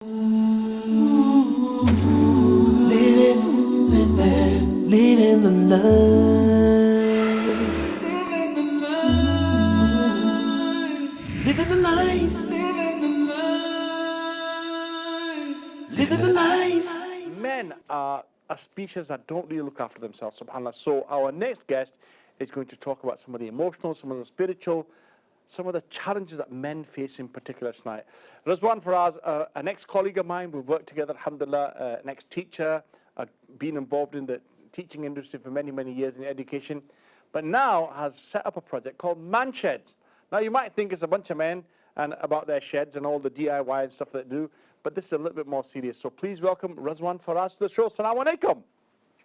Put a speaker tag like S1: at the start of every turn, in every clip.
S1: Living the life. Living the life. Living the life. Living the life. Living the life.
S2: Men are a species that don't really look after themselves, subhanAllah. So our next guest is going to talk about some of the emotional, some of the spiritual, some of the challenges that men face in particular tonight. Razwan Faraz, an ex-colleague of mine, we've worked together, alhamdulillah, an ex-teacher, been involved in the teaching industry for many, many years in education, but now has set up a project called Man Sheds. Now you might think it's a bunch of men and about their sheds and all the DIY and stuff that they do, but this is a little bit more serious. So please welcome Razwan Faraz to the show. Assalamu alaikum.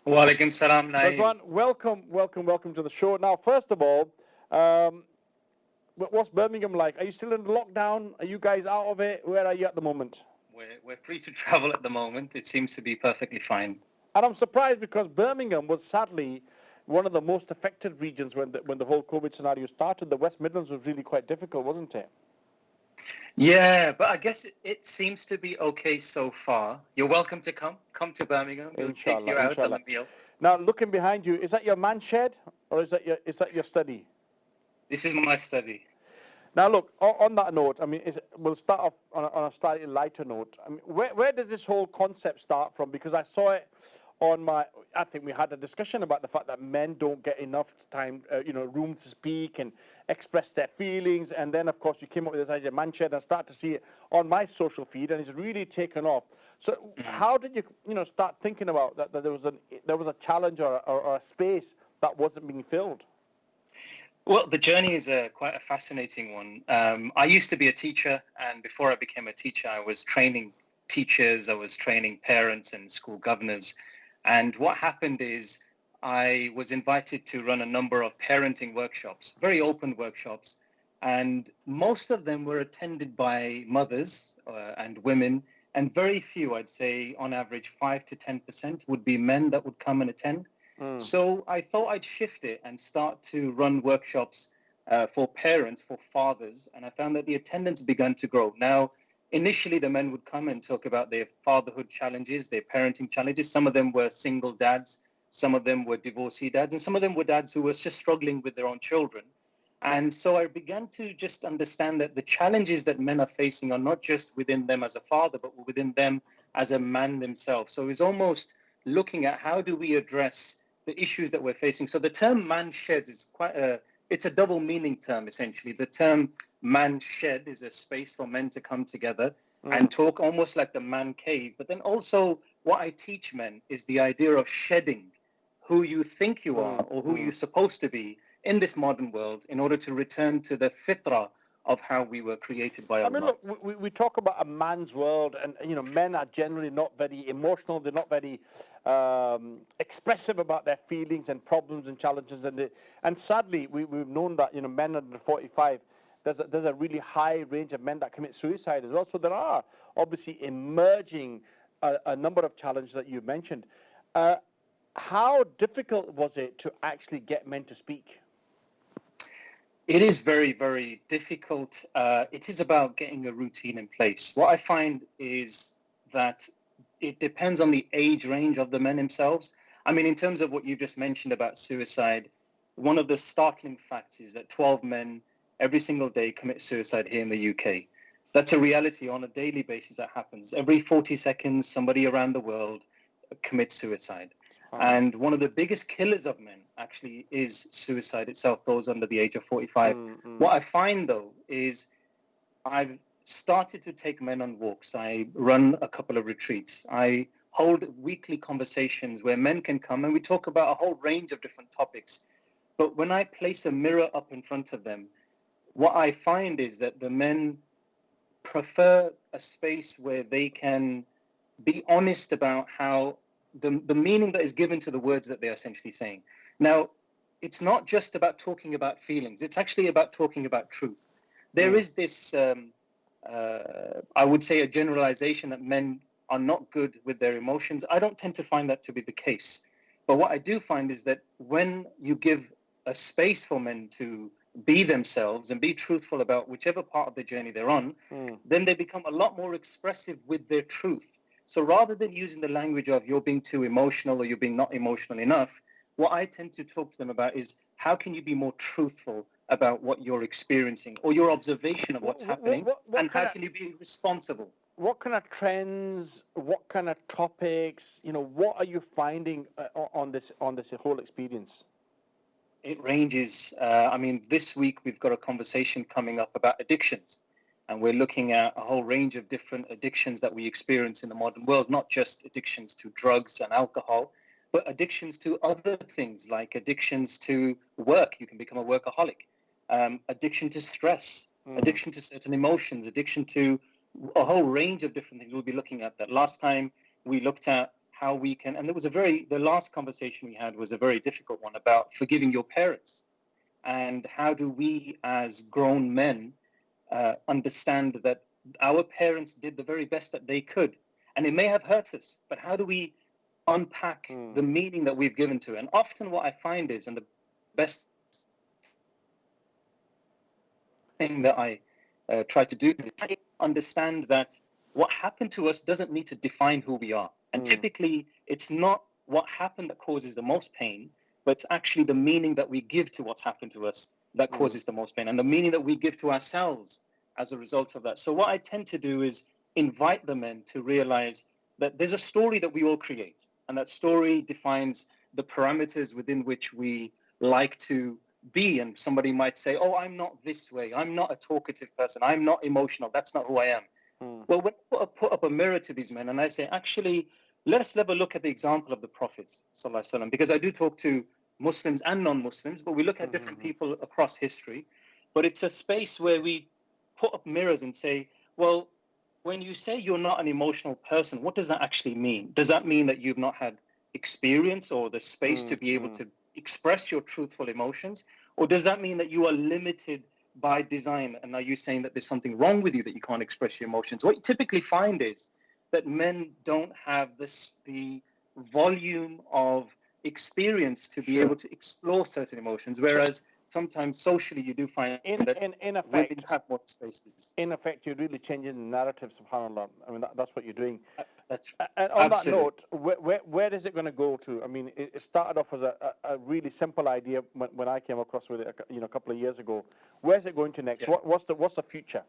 S3: Wa alaikum salam, Naeem.
S2: Razwan, welcome to the show. Now, first of all, what's Birmingham like? Are you still in lockdown? Are you guys out of it? Where are you at the moment?
S3: We're free to travel at the moment. It seems to be perfectly fine.
S2: And I'm surprised because Birmingham was sadly one of the most affected regions when the whole COVID scenario started. The West Midlands was really quite difficult, wasn't it?
S3: Yeah, but I guess it seems to be okay so far. You're welcome to come to Birmingham. We'll take you out on a meal.
S2: Now, looking behind you, is that your man shed or is that your study?
S3: This is my study.
S2: Now, look, on that note, I mean, we'll start off on a slightly lighter note. I mean, where does this whole concept start from? Because I saw it I think we had a discussion about the fact that men don't get enough time, room to speak and express their feelings. And then, of course, you came up with this idea, man shed, and I started to see it on my social feed, and it's really taken off. So how did you, start thinking about that there was a challenge or a space that wasn't being filled?
S3: Well, the journey is quite a fascinating one. I used to be a teacher, and before I became a teacher, I was training teachers, I was training parents and school governors. And what happened is I was invited to run a number of parenting workshops, very open workshops, and most of them were attended by mothers and women, and very few, I'd say on average 5 to 10% would be men that would come and attend. So I thought I'd shift it and start to run workshops for parents, for fathers, and I found that the attendance began to grow. Now, initially, the men would come and talk about their fatherhood challenges, their parenting challenges. Some of them were single dads, some of them were divorcee dads, and some of them were dads who were just struggling with their own children. And so I began to just understand that the challenges that men are facing are not just within them as a father, but within them as a man themselves. So it's almost looking at how do we address the issues that we're facing. So the term man sheds is it's a double meaning term, essentially. The term man shed is a space for men to come together and talk, almost like the man cave. But then also what I teach men is the idea of shedding who you think you are or who you're supposed to be in this modern world in order to return to the fitrah of how we were created by Allah.
S2: I mean, look, we talk about a man's world, and men are generally not very emotional. They're not very expressive about their feelings and problems and challenges, and sadly, we've known that men under 45. There's a really high range of men that commit suicide as well. So there are obviously emerging a number of challenges that you mentioned. How difficult was it to actually get men to speak?
S3: It is very, very difficult. It is about getting a routine in place. What I find is that it depends on the age range of the men themselves. I mean, in terms of what you just mentioned about suicide, one of the startling facts is that 12 men every single day commit suicide here in the UK. That's a reality on a daily basis that happens. Every 40 seconds, somebody around the world commits suicide. And one of the biggest killers of men actually is suicide itself, those under the age of 45. What I find, though, is I've started to take men on walks. I run a couple of retreats. I hold weekly conversations where men can come and we talk about a whole range of different topics. But when I place a mirror up in front of them, what I find is that the men prefer a space where they can be honest about how the meaning that is given to the words that they're essentially saying. Now, it's not just about talking about feelings. It's actually about talking about truth. There is this, I would say, a generalization that men are not good with their emotions. I don't tend to find that to be the case. But what I do find is that when you give a space for men to be themselves and be truthful about whichever part of the journey they're on, then they become a lot more expressive with their truth. So rather than using the language of you're being too emotional or you're being not emotional enough, what I tend to talk to them about is how can you be more truthful about what you're experiencing or your observation of what's happening, and how can you be responsible?
S2: What kind of trends, what kind of topics, what are you finding on this whole experience?
S3: It ranges. I mean, this week we've got a conversation coming up about addictions, and we're looking at a whole range of different addictions that we experience in the modern world, not just addictions to drugs and alcohol, but addictions to other things like addictions to work. You can become a workaholic. Addiction to stress, addiction to certain emotions, addiction to a whole range of different things. We'll be looking at that. Last time we looked at how we can, and the last conversation we had was a very difficult one about forgiving your parents, and how do we as grown men understand that our parents did the very best that they could, and it may have hurt us, but how do we unpack the meaning that we've given to it? And often what I find is, and the best thing that I try to do is understand that what happened to us doesn't need to define who we are. And typically, it's not what happened that causes the most pain, but it's actually the meaning that we give to what's happened to us that causes the most pain, and the meaning that we give to ourselves as a result of that. So what I tend to do is invite the men to realize that there's a story that we all create, and that story defines the parameters within which we like to be. And somebody might say, oh, I'm not this way, I'm not a talkative person, I'm not emotional, that's not who I am. Well, when I put up a mirror to these men and I say, actually, let's have a look at the example of the Prophet, because I do talk to Muslims and non-Muslims, but we look at different people across history. But it's a space where we put up mirrors and say, well, when you say you're not an emotional person, what does that actually mean? Does that mean that you've not had experience or the space to be able to express your truthful emotions? Or does that mean that you are limited by design? And are you saying that there's something wrong with you that you can't express your emotions? What you typically find is that men don't have the volume of experience to be able to explore certain emotions, whereas sometimes socially you do find that
S2: in
S3: women
S2: effect,
S3: have more spaces.
S2: in effect, you're really changing the narrative, subhanAllah. I mean, that's what you're doing.
S3: That's
S2: And on that
S3: absolutely.
S2: note, where is it going to go to? I mean, it started off as a really simple idea when I came across with it, a couple of years ago. Where's it going to next?
S3: Yeah.
S2: What's the future?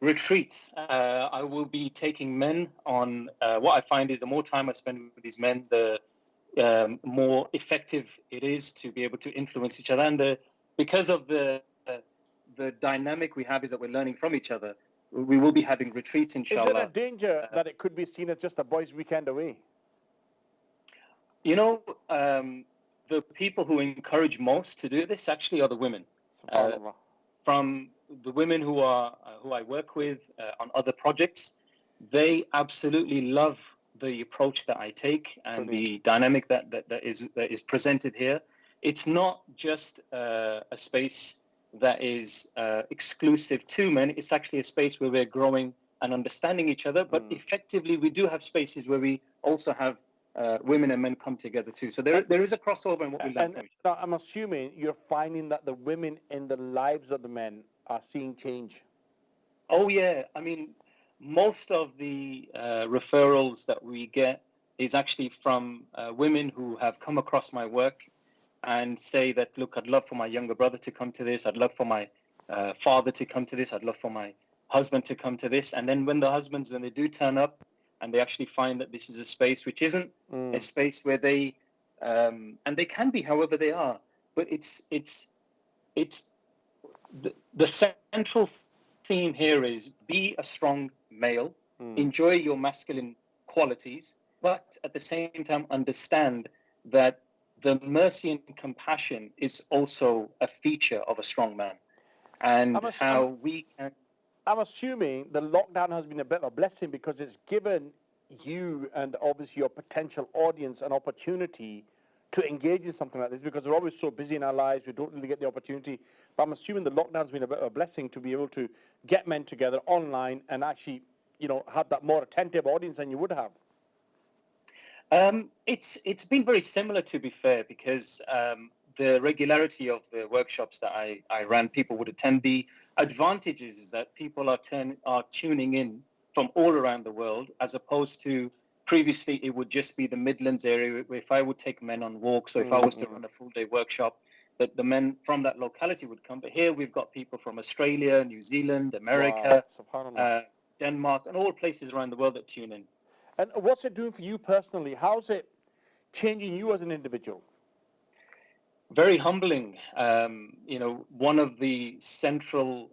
S3: Retreats. I will be taking men on. What I find is the more time I spend with these men, the more effective it is to be able to influence each other. And because of the dynamic we have is that we're learning from each other. We will be having retreats, inshallah.
S2: Is it a danger that it could be seen as just a boys' weekend away?
S3: You know, the people who encourage most to do this actually are the women. From the women who I work with on other projects, they absolutely love the approach that I take and the dynamic that is presented here. It's not just a space that is exclusive to men. It's actually a space where we're growing and understanding each other. But effectively, we do have spaces where we also have women and men come together too. So there is a crossover in what we learn from each other.
S2: I'm assuming you're finding that the women in the lives of the men are seeing change.
S3: Oh yeah, I mean, most of the referrals that we get is actually from women who have come across my work and say that, look, I'd love for my younger brother to come to this. I'd love for my father to come to this. I'd love for my husband to come to this. And then when they do turn up and they actually find that this is a space which isn't a space where they, and they can be however they are, but it's the central theme here is be a strong male, enjoy your masculine qualities, but at the same time understand that the mercy and compassion is also a feature of a strong man, and
S2: I'm assuming the lockdown has been a bit of a blessing because it's given you and obviously your potential audience an opportunity to engage in something like this, because we're always so busy in our lives, we don't really get the opportunity. But I'm assuming the lockdown's been a bit of a blessing to be able to get men together online and actually, have that more attentive audience than you would have.
S3: It's been very similar, to be fair, because the regularity of the workshops that I ran, people would attend. The advantage is that people are tuning in from all around the world, as opposed to previously it would just be the Midlands area. If I would take men on walks, or if I was to run a full day workshop, that the men from that locality would come. But here we've got people from Australia, New Zealand, America,
S2: Subhanallah.
S3: Denmark, and all places around the world that tune in.
S2: And what's it doing for you personally? How's it changing you as an individual?
S3: Very humbling. One of the central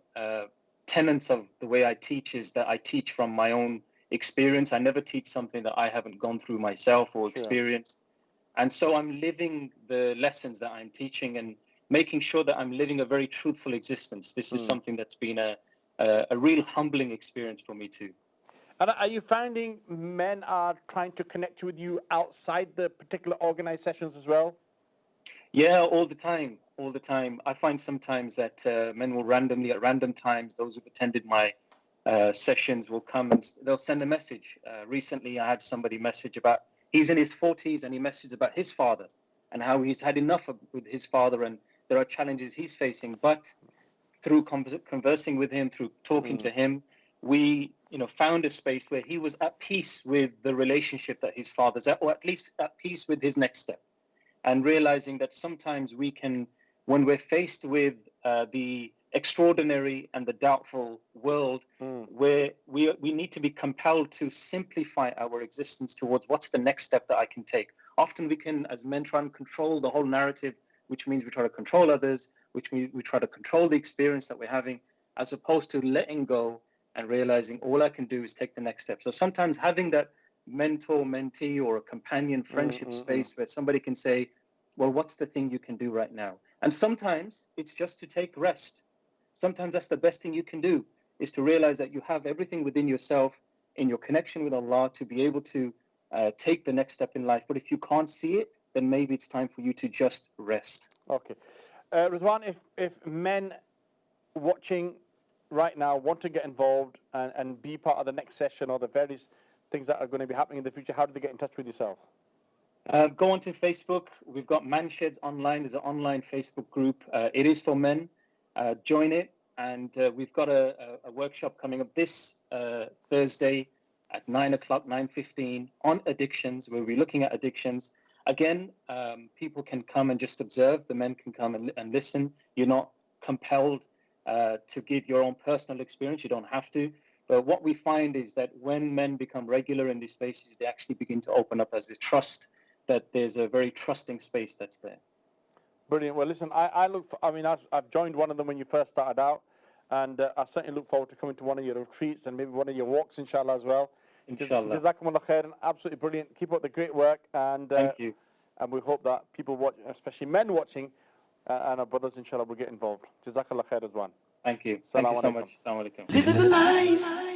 S3: tenets of the way I teach is that I teach from my own experience. I never teach something that I haven't gone through myself or experienced. And so I'm living the lessons that I'm teaching and making sure that I'm living a very truthful existence. This is something that's been a real humbling experience for me too.
S2: And are you finding men are trying to connect with you outside the particular organized sessions as well?
S3: Yeah, all the time. I find sometimes that men will randomly, at random times, those who've attended my sessions will come and they'll send a message. Recently, I had somebody message about, he's in his 40s and he messaged about his father and how he's had enough with his father and there are challenges he's facing. But through conversing with him, through talking to him, we found a space where he was at peace with the relationship that his father's at, or at least at peace with his next step. And realizing that sometimes we can, when we're faced with the extraordinary and the doubtful world, where we need to be compelled to simplify our existence towards what's the next step that I can take. Often we can, as men, try and control the whole narrative, which means we try to control others, which means we try to control the experience that we're having, as opposed to letting go and realizing all I can do is take the next step. So sometimes having that mentor, mentee, or a companion friendship space where somebody can say, well, what's the thing you can do right now? And sometimes it's just to take rest. Sometimes that's the best thing you can do, is to realize that you have everything within yourself in your connection with Allah to be able to take the next step in life. But if you can't see it, then maybe it's time for you to just rest.
S2: Okay. Razwan, if men watching right now want to get involved and be part of the next session or the various things that are going to be happening in the future, how do they get in touch with yourself?
S3: Go onto Facebook. We've got Mansheds Online. There's an online Facebook group. It is for men. Join it. And we've got a workshop coming up this Thursday at 9 o'clock, 9:15 on addictions. We'll be looking at addictions. Again, people can come and just observe. The men can come and listen. You're not compelled to give your own personal experience. You don't have to. But what we find is that when men become regular in these spaces, they actually begin to open up as they trust that there's a very trusting space that's there.
S2: Brilliant. Well, listen, I've joined one of them when you first started out, and I certainly look forward to coming to one of your retreats and maybe one of your walks, inshallah, as well.
S3: Inshallah.
S2: Jazakumullah khairan. Absolutely brilliant. Keep up the great work, and
S3: Thank you.
S2: And we hope that people watch, especially men watching, and our brothers, inshallah, will get involved. Jazakallah khair as well.
S3: Thank you. Thank you so much. Assalamu alaikum.
S1: Living the life.